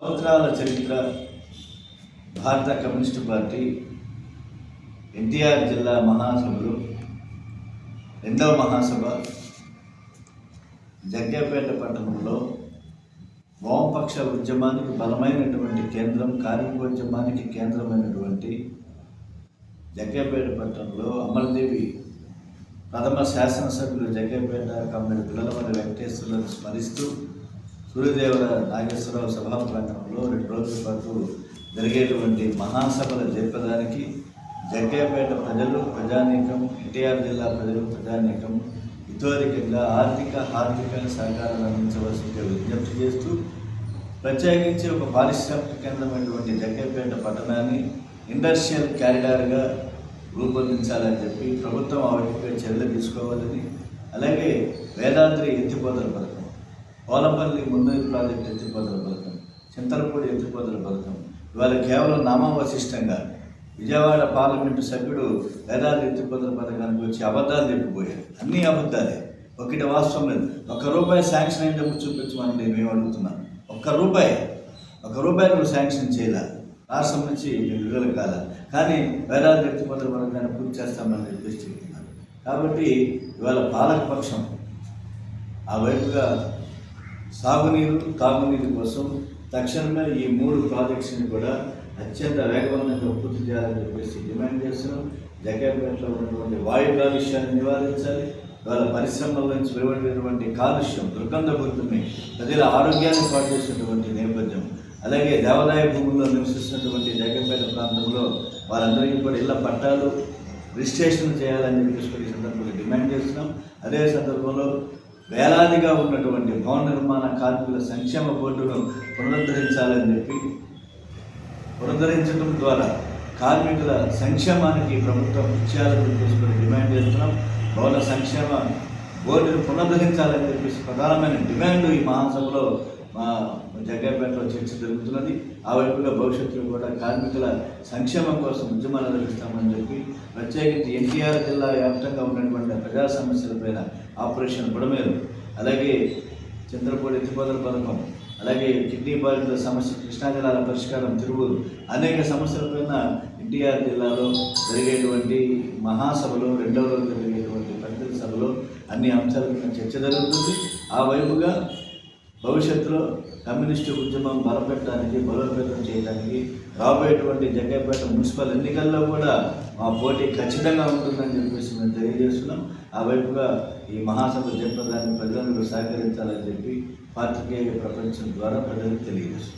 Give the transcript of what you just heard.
సంవత్సరాల చరిత్ర భారత కమ్యూనిస్టు పార్టీ ఎన్టీఆర్ జిల్లా మహాసభలు రెండవ మహాసభ జగ్గయ్యపేట పట్టణంలో వామపక్ష ఉద్యమానికి బలమైనటువంటి కేంద్రం, కార్మికోద్యమానికి కేంద్రమైనటువంటి జగ్గయ్యపేట పట్టణంలో అమరదేవి ప్రథమ శాసనసభ్యులు జగ్గయ్యపేట కమ్యూనిటీ పిల్లలమల్లి వెంకటేశ్వరులను స్మరిస్తూ సూర్యదేవర నాగేశ్వరరావు సభా ప్రాంగణంలో 2 రోజుల పాటు జరిగేటువంటి మహాసభలు జరిపడానికి జగ్గయ్యపేట ప్రజలు, ప్రజానీకం, ఎన్టీఆర్ జిల్లా ప్రజలు, ప్రజానీకం ఇతోరికంగా ఆర్థిక సహకారాలు అందించవలసిందిగా విజ్ఞప్తి చేస్తూ ప్రత్యేకించి ఒక పారిశ్రామిక కేంద్రమైనటువంటి జగ్గయ్యపేట పట్టణాన్ని ఇండస్ట్రియల్ క్యారిడార్గా రూపొందించాలని చెప్పి ప్రభుత్వం ఆ వైపుగా చర్యలు తీసుకోవాలని, అలాగే వేదాద్రి ఎత్తిపోతల పథకం, పోలపల్లి మున్నూరు ప్రాజెక్టు ఎత్తిపోతల పథకం, చింతలపూడి ఎత్తిపోతల పథకం ఇవాళ కేవలం నామవశిష్టంగా విజయవాడ పార్లమెంటు సభ్యుడు వేదాద్రి ఎత్తిపోతల పథకానికి వచ్చి అబద్ధాలు చెప్పిపోయారు. అన్నీ అబద్ధాలే, ఒకటి వాస్తవం లేదు. ₹1 శాంక్షన్ అయినప్పుడు చూపించమని మేము అడుగుతున్నాం. ₹1 నువ్వు శాంక్షన్ చేయాల, రాష్ట్రం నుంచి విడుదల కాల, కానీ వేదాద్రి ఎత్తిపోతల పథకాన్ని పూర్తి చేస్తామని చెప్పేసి చెప్తున్నారు. కాబట్టి ఇవాళ పాలకపక్షం ఆ వైపుగా సాగునీరు, తాగునీరు కోసం తక్షణమే ఈ 3 ప్రాజెక్ట్స్ని కూడా అత్యంత వేగవంతంగా పూర్తి చేయాలని చెప్పేసి డిమాండ్ చేస్తున్నాం. జగ్గయ్యపేటలో ఉన్నటువంటి వాయు కాలుష్యాన్ని నివారించాలి. వాళ్ళ పరిశ్రమల నుంచి వెలువడినటువంటి కాలుష్యం, దుర్గంధపూరితమై ప్రజల ఆరోగ్యాన్ని పాటు చేసినటువంటి నేపథ్యం, అలాగే దేవాదాయ భూముల్లో నివసిస్తున్నటువంటి జగ్గయ్యపేట ప్రాంతంలో వారందరికీ కూడా ఇళ్ల పట్టాలు రిజిస్ట్రేషన్ చేయాలని చెప్పేసి ఈ సందర్భంగా డిమాండ్ చేస్తున్నాం. అదే సందర్భంలో వేలాదిగా ఉన్నటువంటి భవన నిర్మాణ కార్మికుల సంక్షేమ బోర్డును పునరుద్ధరించడం ద్వారా కార్మికుల సంక్షేమానికి ప్రభుత్వం ఇచ్చేయాలని చెప్పేసి డిమాండ్ చేస్తున్నాం. భవన సంక్షేమ బోర్డును పునరుద్ధరించాలని చెప్పేసి ప్రధానమైన డిమాండ్ ఈ మహాసభలో జగ్గయ్యపేటలో చర్చ జరుగుతున్నది. ఆ వైపుగా భవిష్యత్తులో కూడా కార్మికుల సంక్షేమం కోసం ఉద్యమాలు నిర్వహిస్తామని చెప్పి ప్రత్యేకించి ఎన్టీఆర్ జిల్లా వ్యాప్తంగా ఉన్నటువంటి ప్రజా సమస్యలపైన ఆపరేషన్ బుడమేరు, అలాగే చింతలపూడి ఎత్తిపోతల పథకం, అలాగే కిడ్నీ బాధితుల సమస్య, కృష్ణా జిల్లాల పరిష్కారం, తిరువురు అనేక సమస్యలపైన ఎన్టీఆర్ జిల్లాలో జరిగేటువంటి మహాసభలో, రెండవ రోజు జరిగేటువంటి ప్రతినిధి సభలో అన్ని అంశాలపైన చర్చ జరుగుతుంది. ఆ వైపుగా భవిష్యత్తులో కమ్యూనిస్టు ఉద్యమం బలోపేతం చేయడానికి రాబోయేటువంటి జగ్గయ్యపేట మున్సిపల్ ఎన్నికల్లో కూడా మా పోటీ ఖచ్చితంగా ఉంటుందని చెప్పేసి మేము తెలియజేస్తున్నాం. ఆ వైపుగా ఈ మహాసభ జరపడానికి ప్రజలందరూ సహకరించాలని చెప్పి పాత్రికేయ ప్రపంచం ద్వారా ప్రజలకు తెలియజేస్తున్నాం.